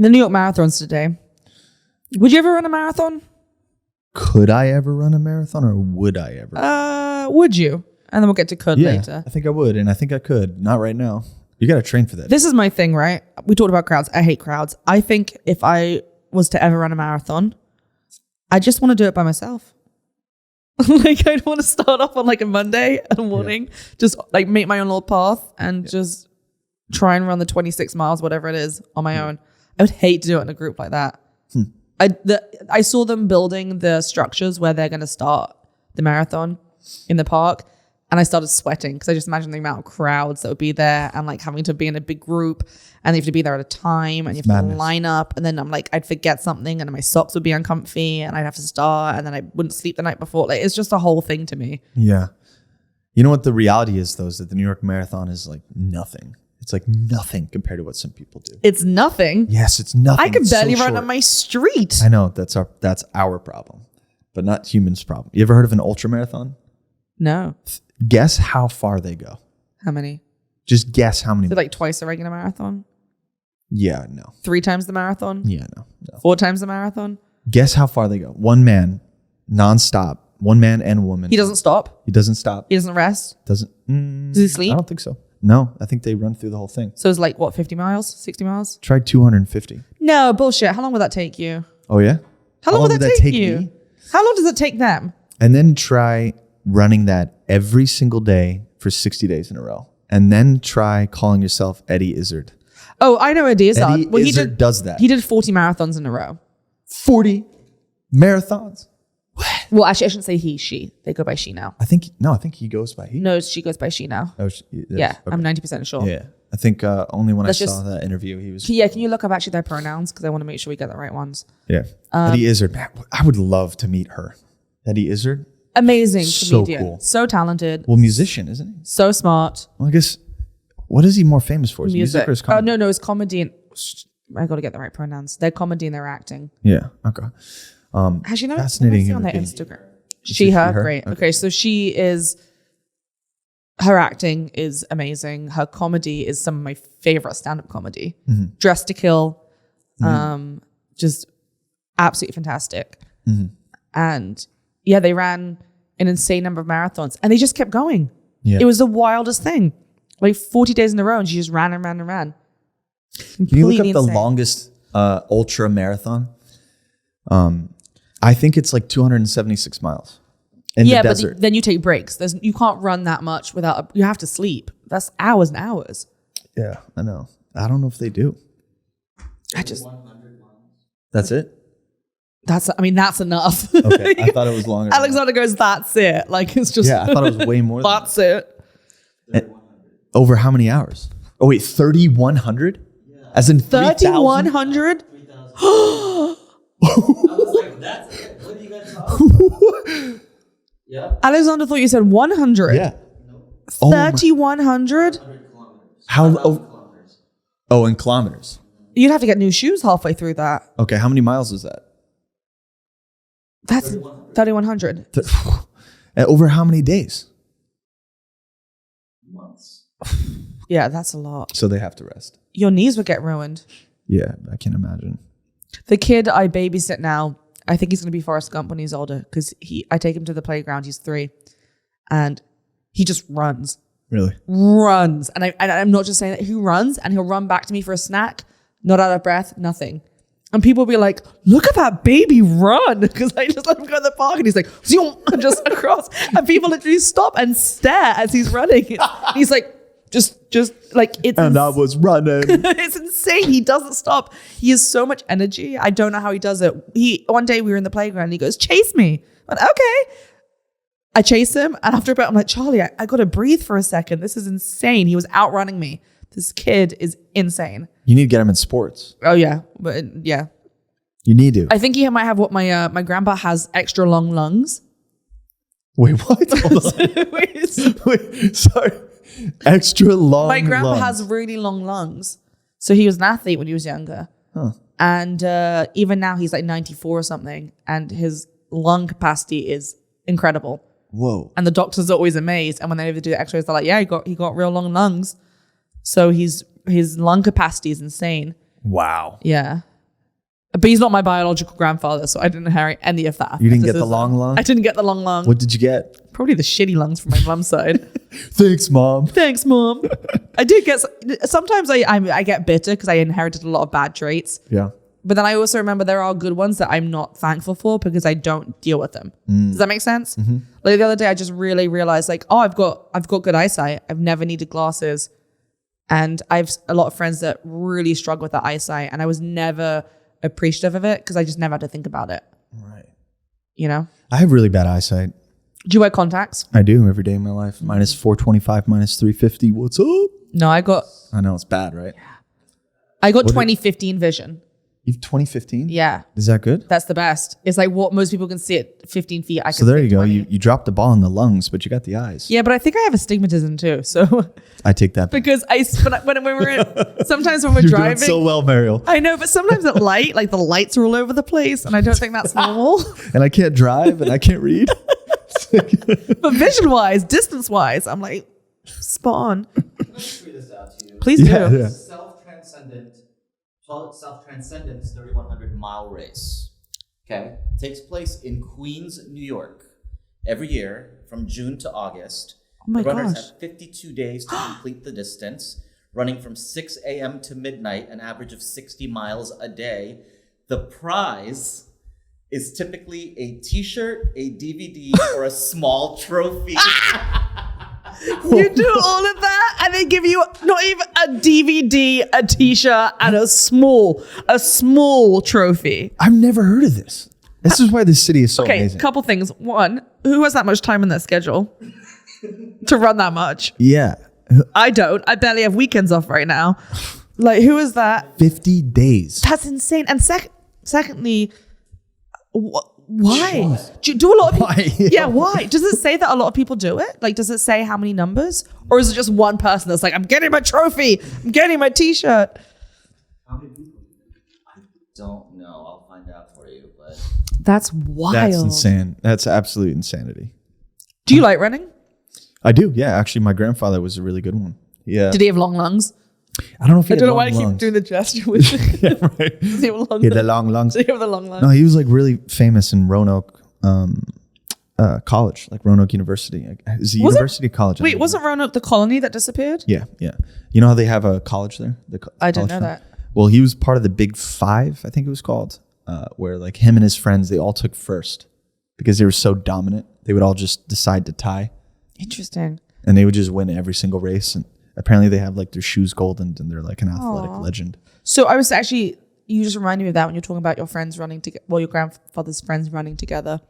The New York Marathon's today. Would you ever run a marathon? Could I ever run a marathon, or would I ever? Would you? And then we'll get to could later. I think I would, and I think I could. Not right now. You got to train for that. This is my thing, right? We talked about crowds. I hate crowds. I think if I was to ever run a marathon, I just want to do it by myself. Like, I'd want to start off on like a Monday in the morning, just like make my own little path and just try and run the 26 miles, whatever it is, on my own. I would hate to do it in a group like that. I saw them building the structures where they're going to start the marathon in the park, and I started sweating because I just imagined the amount of crowds that would be there, and like having to be in a big group, and you have to be there at a time, and you have to line up, and then I'm like, I'd forget something, and my socks would be uncomfy, and I'd have to start, and then I wouldn't sleep the night before. Like, it's just a whole thing to me. Yeah. You know what the reality is, though, is that the New York Marathon is like nothing. It's like nothing compared to what some people do. It's nothing. Yes, it's nothing. I could barely run on my street. I know that's our problem, but not humans' problem. You ever heard of an ultra marathon? No. Guess how far they go. How many? Just guess how many. Is it like twice the regular marathon? Yeah, no. 3 times the marathon? Yeah, no. 4 times the marathon? Guess how far they go. One man, nonstop. One man and woman. He doesn't stop? He doesn't stop. He doesn't rest? Does he sleep? I don't think so. No, I think they run through the whole thing. So it's like, what, 50 miles? 60 miles? Try 250. No, bullshit. How long would that take you? Oh, yeah? How long would that take you? Me? How long does it take them? And then try running that every single day for 60 days in a row. And then try calling yourself Eddie Izzard. Oh, I know Eddie Izzard. Eddie Izzard does that. He did 40 marathons in a row. 40 marathons? Well, actually, I shouldn't say he, she. They go by she now. I think he goes by he. No, she goes by she now. Oh, yeah, okay. I'm 90% sure. Yeah. I think only when I saw that interview, he was... Yeah, can you look up actually their pronouns? Because I want to make sure we get the right ones. Yeah. Eddie Izzard. Man, I would love to meet her. Eddie Izzard? Amazing so comedian. Cool. So talented. Well, musician, isn't he? So smart. Well, I guess, what is he more famous for? Is music or his comedy? No, it's comedy and... I got to get the right pronouns. They're comedy and they're acting. Yeah, okay. Has she known? Fascinating. On their Instagram. She, her, great. Okay, so her acting is amazing. Her comedy is some of my favorite stand-up comedy. Mm-hmm. Dressed to Kill, just absolutely fantastic. Mm-hmm. And yeah, they ran an insane number of marathons, and they just kept going. Yeah. It was the wildest thing. Like 40 days in a row, and she just ran and ran and ran. Can you look up the longest ultra marathon? I think it's like 276 miles in the desert. But then you take breaks. You can't run that much without, you have to sleep. That's hours and hours. Yeah, I know. I don't know if they do. That's it? That's enough. Okay, I thought it was longer. Alexander goes, that's it. Like, it's just. Yeah, I thought it was way more. That's it. Over how many hours? Oh, wait, 3,100? Yeah. As in 3,100? I was like, that's it. What are you guys talking about? Yeah. Alexander thought you said 100. Yeah. No. 3,100? How? Oh, in kilometers. You'd have to get new shoes halfway through that. Okay, how many miles is that? That's 3,100. Over how many days? Months. Yeah, that's a lot. So they have to rest. Your knees would get ruined. Yeah, I can imagine. The kid I babysit now, I think he's going to be Forrest Gump when he's older, because I take him to the playground. He's 3, and he just runs. Really? Runs. And I'm not just saying that. He runs, and he'll run back to me for a snack, not out of breath, nothing. And people will be like, look at that baby run, because I just let him go in the park, and he's like, zoom, just across. And people literally stop and stare as he's running. He's like, just like it's. And I was running. It's insane. He doesn't stop. He has so much energy. I don't know how he does it. One day we were in the playground and he goes, chase me. I went, okay. I chase him, and after a bit I'm like, Charlie, I got to breathe for a second. This is insane. He was outrunning me. This kid is insane. You need to get him in sports. Oh yeah, but yeah. You need to. I think he might have what my grandpa has, extra long lungs. Wait, what? Hold on. Wait, sorry. Extra long. My grandpa lungs. has really long lungs, so he was an athlete when he was younger, and even now he's like 94 or something, and his lung capacity is incredible. Whoa! And the doctors are always amazed, and when they ever do the X-rays, they're like, "Yeah, he got real long lungs." So his lung capacity is insane. Wow. Yeah. But he's not my biological grandfather, so I didn't inherit any of that. You didn't get the long lung? I didn't get the long lung. What did you get? Probably the shitty lungs from my mum's side. Thanks, Mom. Thanks, Mom. I did get, sometimes I get bitter because I inherited a lot of bad traits. Yeah. But then I also remember there are good ones that I'm not thankful for because I don't deal with them. Does that make sense? Mm-hmm. Like the other day, I just really realized like, oh, I've got good eyesight. I've never needed glasses. And I've a lot of friends that really struggle with that eyesight. And I was never appreciative of it because I just never had to think about it. Right. You know? I have really bad eyesight. Do you wear contacts? I do every day of my life. Minus 425, minus 350. What's up? No, I know it's bad, right? I got 2015 vision. You've 2015? Yeah. Is that good? That's the best. It's like what most people can see at 15 feet. So there you go. You dropped the ball in the lungs, but you got the eyes. Yeah, but I think I have astigmatism too. So I take that back. because when we're in, sometimes when we're You're driving, doing so well, Meriel. I know, but sometimes at light, like the lights are all over the place, and I don't think that's normal. And I can't drive and I can't read. But vision wise, distance wise, I'm like spot on. Let me read this out to you. Please do. Yeah. Self-Transcendence 3100-mile race. Okay, takes place in Queens, New York, every year from June to August. Oh my the runners gosh. have 52 days to complete the distance, running from 6 a.m. to midnight, an average of 60 miles a day. The prize is typically a T-shirt, a DVD, or a small trophy. You do all of that, and they give you not even a DVD, a T-shirt, and a small trophy. I've never heard of this. This is why this city is so Okay, amazing. couple things. One, who has that much time in their schedule to run that much? Yeah. I don't. I barely have weekends off right now. Like, who is that? 50 days. That's insane. And secondly, why? Do a lot of people? Why? Yeah, why? Does it say that a lot of people do it? Like, does it say how many numbers, or is it just one person that's like, I'm getting my trophy, I'm getting my T-shirt? How many people? I don't know. I'll find out for you, but That's wild. That's insane. That's absolute insanity. Do you like running? I do. Yeah. Actually, my grandfather was a really good one. Yeah. Did he have long lungs? I don't know if he I had don't know long why I keep lungs. doing the gesture with it. Yeah, right. Does he have long He had the lungs? long lungs. Does he have the long lungs? No, he was like really famous in Roanoke College, like Roanoke University. Is it Was it? University College? I Wait, think. wasn't Roanoke the colony that disappeared? Yeah, yeah. You know how they have a college there? I didn't college know town? that. Well, he was part of the Big Five, I think it was called, where like him and his friends, they all took first because they were so dominant. They would all just decide to tie, Interesting. and they would just win every single race. And apparently, they have like their shoes goldened, and they're like an athletic legend. So I was actually, you just reminded me of that when you're talking about your friends running together, well, your grandfather's friends running together.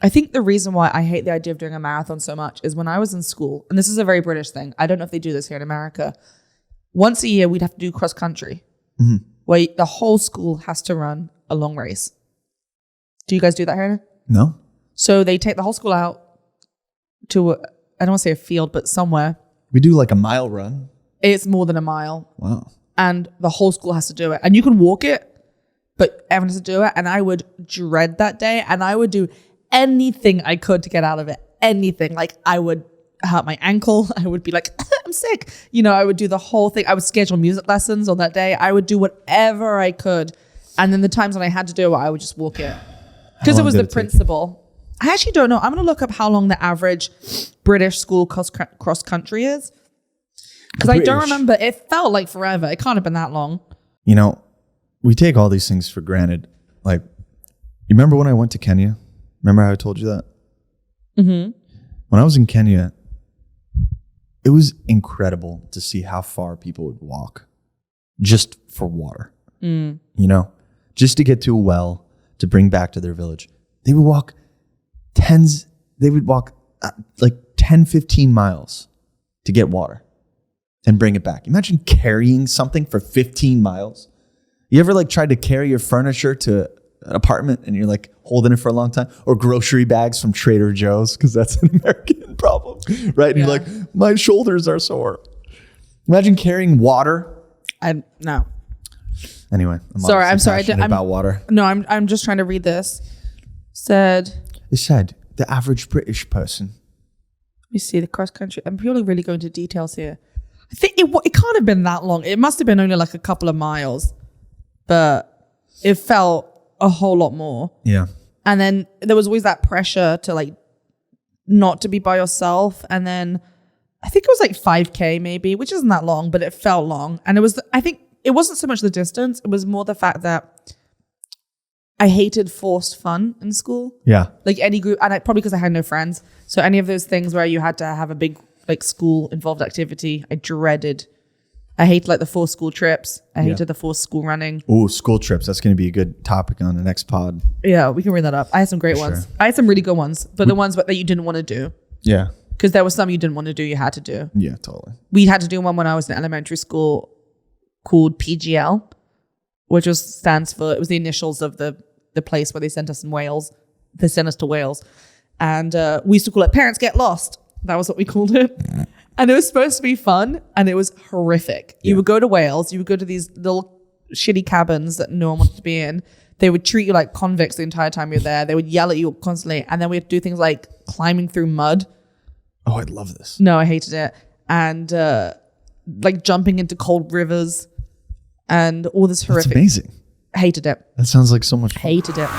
I think the reason why I hate the idea of doing a marathon so much is when I was in school, and this is a very British thing. I don't know if they do this here in America. Once a year, we'd have to do cross country, where the whole school has to run a long race. Do you guys do that here? No, So they take the whole school out to, I don't want to say a field, but somewhere. we do like a mile run. It's more than a mile. Wow. And the whole school has to do it. And you can walk it, but everyone has to do it. And I would dread that day. And I would do anything I could to get out of it. Anything. Like I would hurt my ankle. I would be like, I'm sick. You know, I would do the whole thing. I would schedule music lessons on that day. I would do whatever I could. And then the times when I had to do it, I would just walk it. Because it long was did the it take you? principle. I actually don't know. I'm going to look up how long the average British school cross country is. Because I don't British. remember. It felt like forever. It can't have been that long. You know, we take all these things for granted. Like, you remember when I went to Kenya? Remember how I told you that? Mm-hmm. When I was in Kenya, it was incredible to see how far people would walk just for water. You know, just to get to a well to bring back to their village. They would walk like 10, 15 miles to get water and bring it back. Imagine carrying something for 15 miles. You ever like tried to carry your furniture to an apartment and you're like holding it for a long time? Or grocery bags from Trader Joe's, because that's an American problem, right? And you're like, my shoulders are sore. Imagine carrying water. No. Anyway, Sorry, I'm obviously sorry. passionate about water. No, I'm just trying to read this. Said, It said the average British person. let me see the cross country. I'm purely really going into details here. I think it can't have been that long. It must have been only like a couple of miles, but it felt a whole lot more. Yeah. And then there was always that pressure to like not to be by yourself. And then I think it was like 5K maybe, which isn't that long, but it felt long. And it was, I think it wasn't so much the distance. It was more the fact that I hated forced fun in school. Yeah. Like any group, and probably because I had no friends. So any of those things where you had to have a big like school involved activity, I dreaded. I hated like the forced school trips. I hated the forced school running. Oh, school trips. That's going to be a good topic on the next pod. Yeah, we can bring that up. I had some great ones. I had some really good ones, but the ones that you didn't want to do. Yeah. Because there was some you didn't want to do, you had to do. Yeah, totally. We had to do one when I was in elementary school called PGL, which stands for, it was the initials of the place where they sent us in Wales. They sent us to Wales. And we used to call it Parents Get Lost. That was what we called it. And it was supposed to be fun, and it was horrific. You would go to Wales, you would go to these little shitty cabins that no one wanted to be in. They would treat you like convicts the entire time you're there. They would yell at you constantly. And then we had to do things like climbing through mud. Oh, I love this. No, I hated it. And like jumping into cold rivers and all this horrific. That's amazing. Hated it. That sounds like so much fun. Hated it.